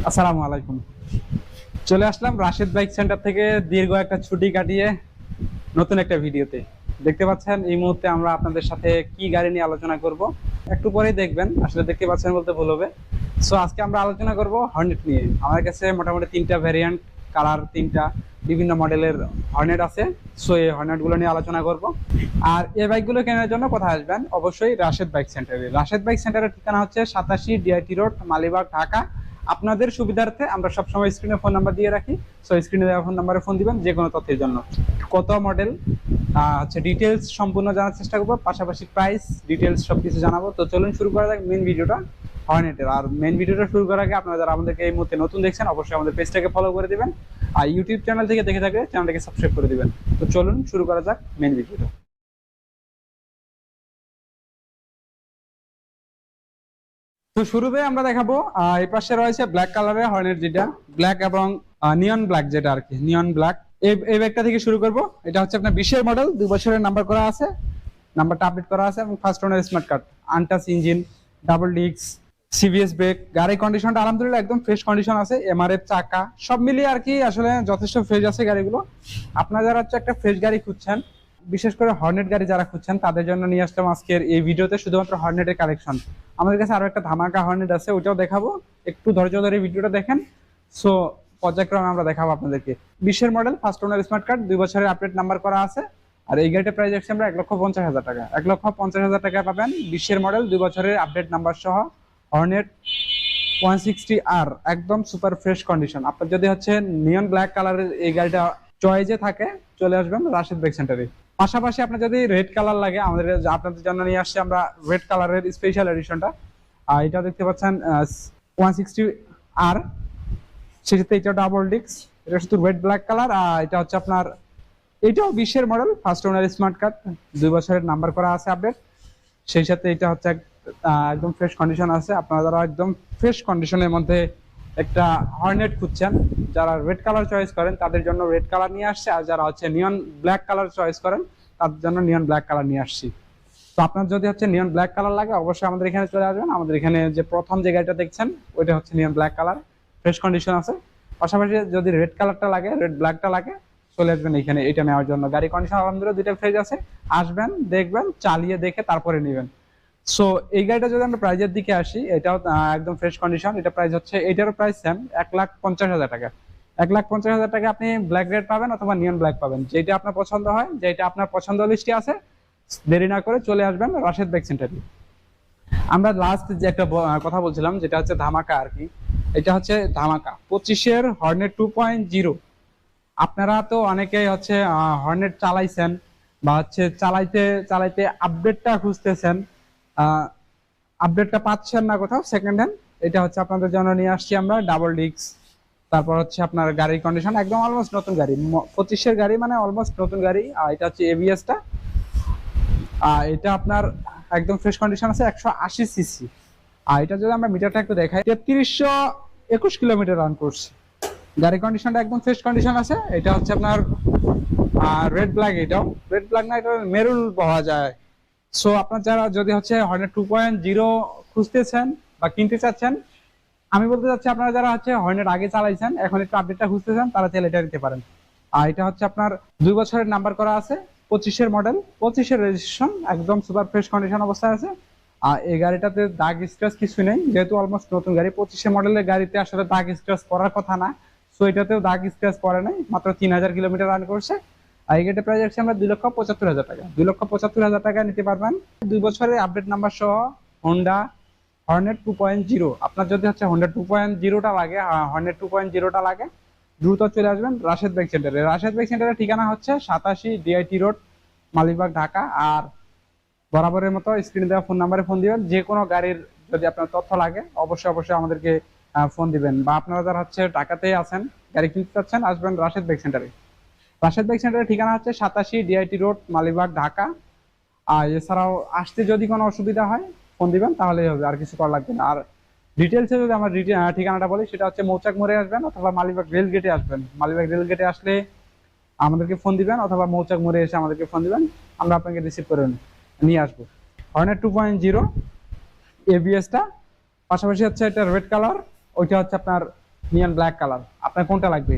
আসসালামু আলাইকুম। চলে আসলাম রাশেদ বাইক সেন্টার থেকে দীর্ঘ একটা ছুটি কাটিয়ে নতুন একটা ভিডিওতে। দেখতে পাচ্ছেন এই মুহূর্তে আমরা আপনাদের সাথে কি গাড়ি নিয়ে আলোচনা করব একটু পরেই দেখবেন। আসলে দেখতে পাচ্ছেন বলতে ভুল হবে। সো আজকে আমরা আলোচনা করব হর্নেট নিয়ে। আমার কাছে মোটামুটি তিনটা ভ্যারিয়েন্ট, কালার তিনটা, বিভিন্ন মডেলের হর্নেট আছে। সো এই হর্নেট গুলো নিয়ে আলোচনা করব। আর এই বাইকগুলো কেনার জন্য কোথায় আসবেন? অবশ্যই রাশেদ বাইক সেন্টারে। রাশেদ বাইক সেন্টারের ঠিকানা হচ্ছে 87 ডিআইটি রোড, মালিবাগ, ঢাকা। আপনাদের সুবিধার্থে আমরা সবসময় স্ক্রিনে ফোন নাম্বার দিয়ে রাখি। সো স্ক্রিনে দেওয়া ফোন নাম্বারে ফোন দিবেন যে কোনো তথ্যের জন্য। কত মডেল হচ্ছে ডিটেলস সম্পূর্ণ জানার চেষ্টা করবো, পাশাপাশি প্রাইস ডিটেলস সবকিছু জানাবো। তো চলুন শুরু করা যাক মেন ভিডিওটা হর্নেটের। আর মেন ভিডিওটা শুরু করার আগে আপনারা যারা আমাদেরকে এই মুহূর্তে নতুন দেখছেন অবশ্যই আমাদের পেজটাকে ফলো করে দিবেন, আর ইউটিউব চ্যানেল থেকে দেখে থাকলে চ্যানেলটাকে সাবস্ক্রাইব করে দিবেন। তো চলুন শুরু করা যাক মেন ভিডিওটা। তো শুরুতে আমরা দেখাবো এই পাশে রয়েছে ব্ল্যাক কালারের হর্নেট, যেটা ব্ল্যাক এবং নিয়ন ব্ল্যাক, যেটা আর কি নিয়ন ব্ল্যাক। এই ব্যাগটা থেকে শুরু করব। এটা হচ্ছে আপনার 20-এর মডেল, 2 বছরের নাম্বার করা আছে, নাম্বারটা আপডেট করা আছে এবং first owner smart card, untouch engine, double disc, CBS brake. গাড়ির কন্ডিশনটা আলহামদুলিল্লাহ একদম ফ্রেশ কন্ডিশন আছে। এমআরএফ চাকা সব মিলিয়ে আর কি আসলে যথেষ্ট ফ্রেশ আছে গাড়িগুলো। আপনারা যারা হচ্ছে একটা ফ্রেশ গাড়ি খুঁজছেন, বিশেষ করে হর্নেট গাড়ি যারা খুঁজছেন, তাদের জন্য নিয়ে আসলাম আজকের এই ভিডিওতে শুধুমাত্র হর্নেটের কালেকশন। আমাদের কাছে আরো একটা ধামাকা হর্নেট আছে, ওইটাও দেখাবো। একটু ধৈর্য ধরে ভিডিওটা দেখেন। সো পর্যায়ক্রমে আমরা দেখাবো আপনাদেরকে। 20-এর model, first owner smart card, 2 বছরের আপডেট নাম্বার করা আছে। আর এই গাড়িটার প্রাইস আছে আমরা 1,50,000 টাকা। 1,50,000 টাকা পাবেন 20-এর মডেল, 2 বছরের আপডেট নাম্বার সহ হর্নেট 160R, একদম সুপার ফ্রেশ কন্ডিশন। আপনার যদি হচ্ছে নিয়ন ব্ল্যাক কালারের এই গাড়িটা চয়েজে থাকে, চলে আসবেন রাশেদ বাইক সেন্টারে। পাশাপাশি আপনার যদি রেড কালার লাগে, আমাদের আপনাদের জন্য নিয়ে আসছি আমরা রেড কালারের স্পেশাল এডিশনটা। আর এটা দেখতে পাচ্ছেন 160R, সেক্ষেত্রে এটা ডাবল ডিস্ক, এটা শুধু রেড ব্ল্যাক কালার। আর এটা হচ্ছে আপনার, এটাও 20-এর model, first owner smart card, 2 বছরের নাম্বার করা আছে আপডেট। সেই সাথে এটা হচ্ছে একদম ফ্রেশ কন্ডিশন আছে। আপনারা যারা একদম ফ্রেশ কন্ডিশনের মধ্যে একটা হর্নেট খুঁজছেন, যারা রেড কালার চয়েস করেন তাদের জন্য রেড কালার নিয়ে আসছে, আর যারা হচ্ছে নিয়ন ব্ল্যাক কালার চয়েস করেন তাদের জন্য নিয়ন ব্ল্যাক কালার নিয়ে আসছি। তো আপনার যদি হচ্ছে নিয়ন ব্ল্যাক কালার লাগে অবশ্যই আমাদের এখানে চলে আসবেন। আমাদের এখানে যে প্রথম যে গাড়িটা দেখছেন ওইটা হচ্ছে নিয়ন ব্ল্যাক কালার, ফ্রেশ কন্ডিশন আছে। পাশাপাশি যদি রেড কালারটা লাগে, রেড ব্ল্যাকটা লাগে, চলে আসবেন এখানে এটা নেওয়ার জন্য। গাড়ি কন্ডিশন আলহামদুলিল্লাহ দুইটা ফ্রেশ আছে। আসবেন, দেখবেন, চালিয়ে দেখে তারপরে নেবেন। সো এই গাড়িটা যদি আমরা প্রাইজের দিকে আসি, এটাও একদম ফ্রেশ কন্ডিশন। এটা প্রাইস হচ্ছে, এটারও প্রাইস সেম 1,50,000 টাকা। 1,50,000 টাকা আপনি ব্ল্যাক রেড পাবেন অথবা নিয়ন ব্ল্যাক পাবেন, যেটা আপনার পছন্দ হয়, যেটা আপনার পছন্দ লিস্টে আছে। দেরি না করে চলে আসবেন রাশেদ বাইক সেন্টারে। আমরা লাস্ট যে একটা কথা বলছিলাম, যেটা হচ্ছে ধামাকা আর কি। এটা হচ্ছে ধামাকা 25-এর হর্নেট 2.0। আপনারা তো অনেকেই হচ্ছে হর্নেট চালাইছেন বা হচ্ছে চালাইতে চালাইতে আপডেটটা খুঁজতেছেন, আপডেটটা পাচ্ছেন না কোথাও সেকেন্ড হ্যান্ড। এটা হচ্ছে আপনাদের জন্য নিয়ে আসছি আমরা ডাবল ডিস্ক। তারপর হচ্ছে আপনার গাড়ির কন্ডিশন একদম অলমোস্ট নতুন গাড়ি, 25-এর গাড়ি মানে অলমোস্ট নতুন গাড়ি। আর এটা হচ্ছে এবিএসটা, এটা আপনার একদম ফ্রেশ কন্ডিশন আছে, 180 সিসি। আর এটা যদি আমরা মিটারটা একটু দেখাই, 3321 কিলোমিটার রান করছে। গাড়ির কন্ডিশনটা একদম ফ্রেশ কন্ডিশন আছে। এটা হচ্ছে আপনার রেড ব্ল্যাক, এটাও রেড ব্ল্যাক না, এটা মেরুন পাওয়া যায়। সো আপনার যারা যদি হচ্ছে হর্নেট 2.0 খুঁজতেছেন বা কিনতে চাচ্ছেন, আমি বলতে চাচ্ছি আপনারা যারা হচ্ছে হর্নেট আগে চালাইছেন এখন একটু আপডেটটা খুঁজতেছেন, তারা চাইলে এটা নিতে পারেন। আর এটা হচ্ছে আপনার 2 বছরের নাম্বার করা আছে, 25-এর মডেল, 25-এর রেজিস্ট্রেশন, একদম সুপার ফ্রেশ কন্ডিশন অবস্থায় আছে। আর এই গাড়িটাতে দাগ স্ক্র্যাচ কিছু নেই, যেহেতু অলমোস্ট নতুন গাড়ি। 25-এর মডেলের গাড়িতে আসলে দাগ স্ক্র্যাচ পড়ার কথা না। সো এটাতেও দাগ স্ক্র্যাচ পড়ে নাই, মাত্র 3,000 কিলোমিটার রান করছে। আর এই গাড়িটার প্রাইস আছে আমরা 2,75,000 টাকা। 2,75,000 টাকা নিতে পারবেন 2 বছরের আপডেট নাম্বার সহ হোন্ডা হর্নেট 2.0। আপনার যদি হচ্ছে হোন্ডা 2.0টা লাগে, হর্নেট 2.0টা লাগে, দ্রুত চলে আসবেন রাশেদ বাইক সেন্টারে। রাশেদ বাইক সেন্টারের ঠিকানা হচ্ছে 87 ডিআইটি রোড, মালিবাগ, ঢাকা। আর বরাবরের মতো স্ক্রিনে দেওয়া ফোন নাম্বারে ফোন দিবেন। যে কোনো গাড়ির যদি আপনার তথ্য লাগে অবশ্যই অবশ্যই আমাদেরকে ফোন দিবেন। বা আপনারা যারা হচ্ছে ঢাকাতেই আছেন, গাড়ি কিনতে চাচ্ছেন, আসবেন রাশেদ বাইক সেন্টারে। রাশেদ বাইক সেন্টারের ঠিকানা হচ্ছে 87 ডিআইটি রোড, মালিবাগ, ঢাকা। আর এছাড়াও আসতে যদি কোনো অসুবিধা হয় ফোন দিবেন, তাহলেই হবে, আর কিছু করা লাগবে না। আর ডিটেলসে যদি আমার ঠিকানাটা বলি, সেটা হচ্ছে মৌচাক মোড়ে আসবেন অথবা মালিবাগ রেল গেটে আসবেন। মালিবাগ রেল গেটে আসলে আমাদেরকে ফোন দিবেন অথবা মৌচাক মোড়ে এসে আমাদেরকে ফোন দিবেন, আমরা আপনাকে রিসিভ করে নিয়ে আসবো। হর্নেট 2.0 এবিএসটা, পাশাপাশি হচ্ছে এটা রেড কালার, ওইটা হচ্ছে আপনার নিয়ন ব্ল্যাক কালার, আপনার কোনটা লাগবে?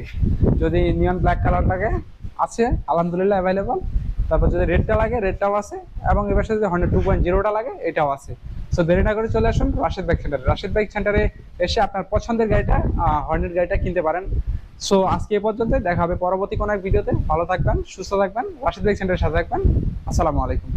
যদি নিয়ন ব্ল্যাক কালার লাগে আছে আলহামদুলিল্লাহ অ্যাভেলেবল। তারপর যদি রেডটা লাগে রেডটাও আছে, এবং এবার সাথে যদি হর্নেট 2.0টা লাগে এটাও আছে। সো দেরি না করে চলে আসুন রাশেদ বাইক সেন্টারে। রাশেদ বাইক সেন্টারে এসে আপনার পছন্দের গাড়িটা, হর্নেট গাড়িটা কিনতে পারেন। সো আজকে এ পর্যন্ত, দেখা হবে পরবর্তী কোনো এক ভিডিওতে। ভালো থাকবেন, সুস্থ থাকবেন, রাশেদ বাইক সেন্টারের সাথে থাকবেন। আসসালামু আলাইকুম।